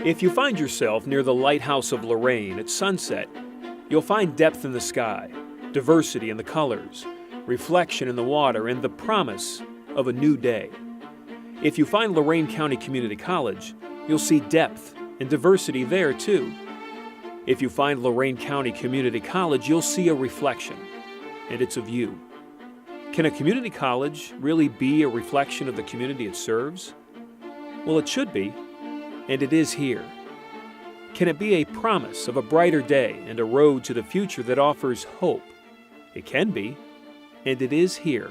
If you find yourself near the lighthouse of Lorain at sunset, you'll find depth in the sky, diversity in the colors, reflection in the water, and the promise of a new day. If you find Lorain County Community College, you'll see depth and diversity there too. If you find Lorain County Community College, you'll see a reflection, and it's of you. Can a community college really be a reflection of the community it serves? Well, it should be, and it is here. Can it be a promise of a brighter day and a road to the future that offers hope? It can be, and it is here.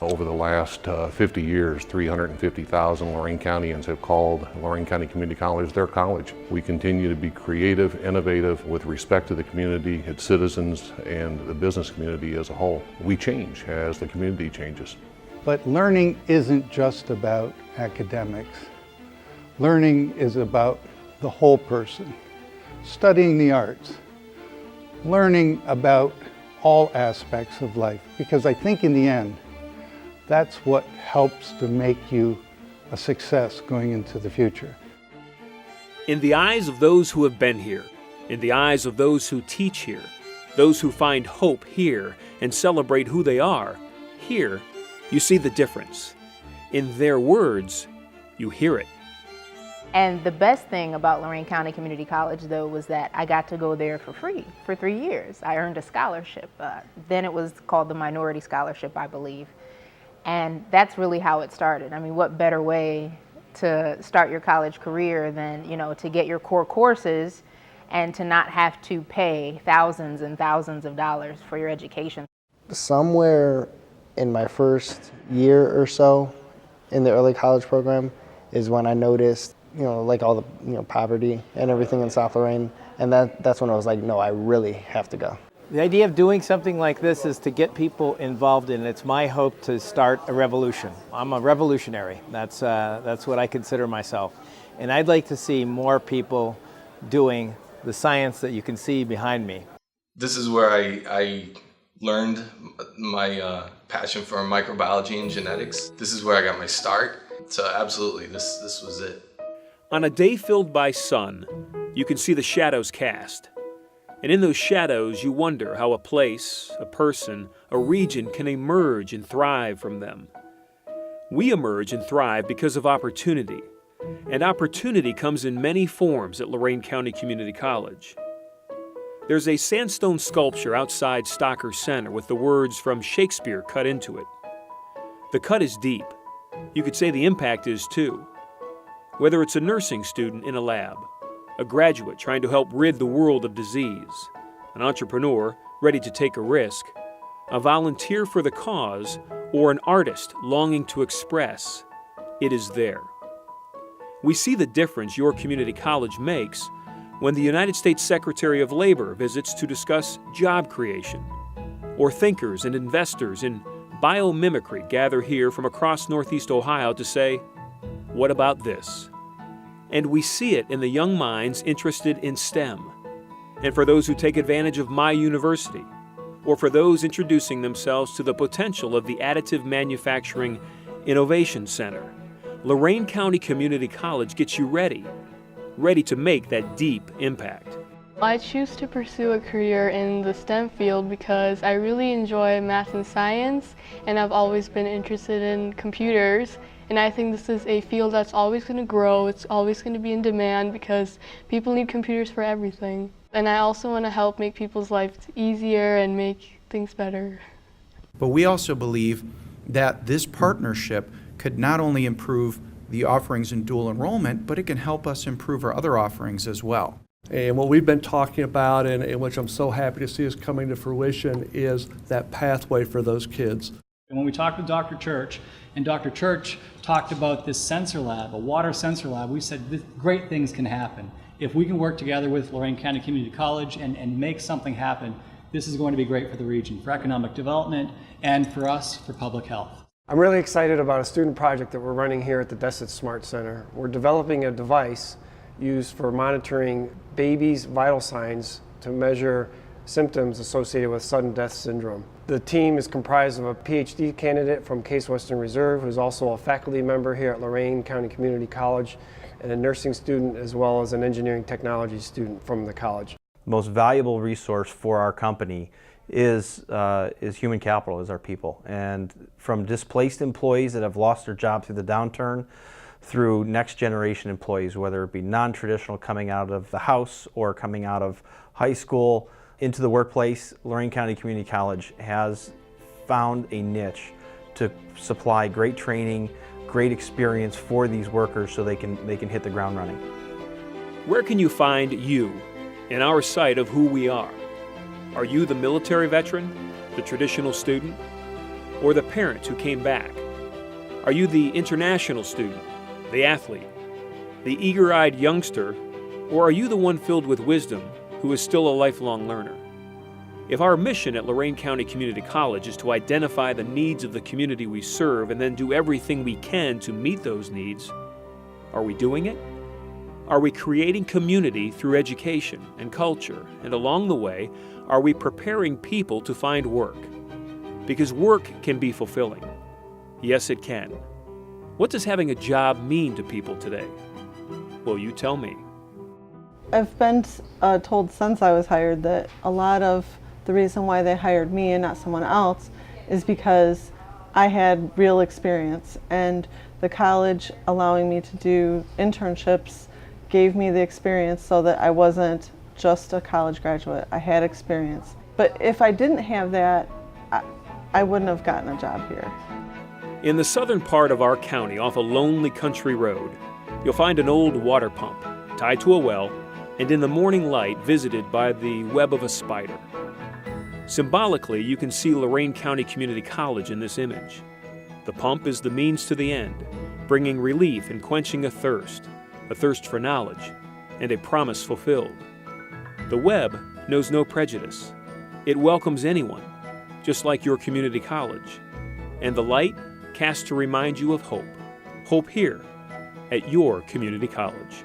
Over the last 50 years, 350,000 Lorain Countyans have called Lorain County Community College their college. We continue to be creative, innovative, with respect to the community, its citizens, and the business community as a whole. We change as the community changes. But learning isn't just about academics. Learning is about the whole person, studying the arts, learning about all aspects of life, because I think in the end, that's what helps to make you a success going into the future. In the eyes of those who have been here, in the eyes of those who teach here, those who find hope here and celebrate who they are, here, you see the difference. In their words, you hear it. And the best thing about Lorain County Community College, though, was that I got to go there for free for 3 years. I earned a scholarship. Then it was called the Minority Scholarship, I believe. And that's really how it started. I mean, what better way to start your college career than, to get your core courses and to not have to pay thousands and thousands of dollars for your education. Somewhere in my first year or so in the early college program is when I noticed, like all the, poverty and everything in South Lorain. And that's when I was like, no, I really have to go. The idea of doing something like this is to get people involved in it. It's my hope to start a revolution. I'm a revolutionary. That's what I consider myself. And I'd like to see more people doing the science that you can see behind me. This is where I learned my passion for microbiology and genetics. This is where I got my start. So absolutely, this was it. On a day filled by sun, you can see the shadows cast. And in those shadows, you wonder how a place, a person, a region can emerge and thrive from them. We emerge and thrive because of opportunity. And opportunity comes in many forms at Lorain County Community College. There's a sandstone sculpture outside Stocker Center with the words from Shakespeare cut into it. The cut is deep. You could say the impact is too. Whether it's a nursing student in a lab, a graduate trying to help rid the world of disease, an entrepreneur ready to take a risk, a volunteer for the cause, or an artist longing to express, it is there. We see the difference your community college makes when the United States Secretary of Labor visits to discuss job creation, or thinkers and investors in biomimicry gather here from across Northeast Ohio to say, "What about this?" And we see it in the young minds interested in STEM, and for those who take advantage of my university, or for those introducing themselves to the potential of the Additive Manufacturing Innovation Center. Lorain County Community College gets you ready to make that deep impact. I choose to pursue a career in the STEM field because I really enjoy math and science, and I've always been interested in computers. And I think this is a field that's always going to grow. It's always going to be in demand because people need computers for everything. And I also want to help make people's lives easier and make things better. But we also believe that this partnership could not only improve the offerings in dual enrollment, but it can help us improve our other offerings as well. And what we've been talking about, and which I'm so happy to see is coming to fruition, is that pathway for those kids. And when we talked with Dr. Church, and Dr. Church talked about this sensor lab, a water sensor lab, we said great things can happen. If we can work together with Lorain County Community College and make something happen, this is going to be great for the region, for economic development, and for us, for public health. I'm really excited about a student project that we're running here at the Desset Smart Center. We're developing a device used for monitoring babies' vital signs to measure symptoms associated with sudden death syndrome. The team is comprised of a PhD candidate from Case Western Reserve, who's also a faculty member here at Lorain County Community College, and a nursing student as well as an engineering technology student from the college. The most valuable resource for our company is human capital, is our people. And from displaced employees that have lost their job through the downturn, through next generation employees, whether it be non-traditional coming out of the house or coming out of high school into the workplace, Lorain County Community College has found a niche to supply great training, great experience for these workers so they can hit the ground running. Where can you find you in our sight of who we are? Are you the military veteran, the traditional student, or the parent who came back? Are you the international student, the athlete, the eager-eyed youngster, or are you the one filled with wisdom who is still a lifelong learner? If our mission at Lorain County Community College is to identify the needs of the community we serve and then do everything we can to meet those needs, are we doing it? Are we creating community through education and culture? And along the way, are we preparing people to find work? Because work can be fulfilling. Yes, it can. What does having a job mean to people today? Well, you tell me. I've been told since I was hired that a lot of the reason why they hired me and not someone else is because I had real experience, and the college allowing me to do internships gave me the experience so that I wasn't just a college graduate. I had experience. But if I didn't have that, I wouldn't have gotten a job here. In the southern part of our county, off a lonely country road, you'll find an old water pump tied to a well and in the morning light visited by the web of a spider. Symbolically, you can see Lorain County Community College in this image. The pump is the means to the end, bringing relief and quenching a thirst for knowledge, and a promise fulfilled. The web knows no prejudice. It welcomes anyone, just like your community college. And the light cast to remind you of hope. Hope here at your community college.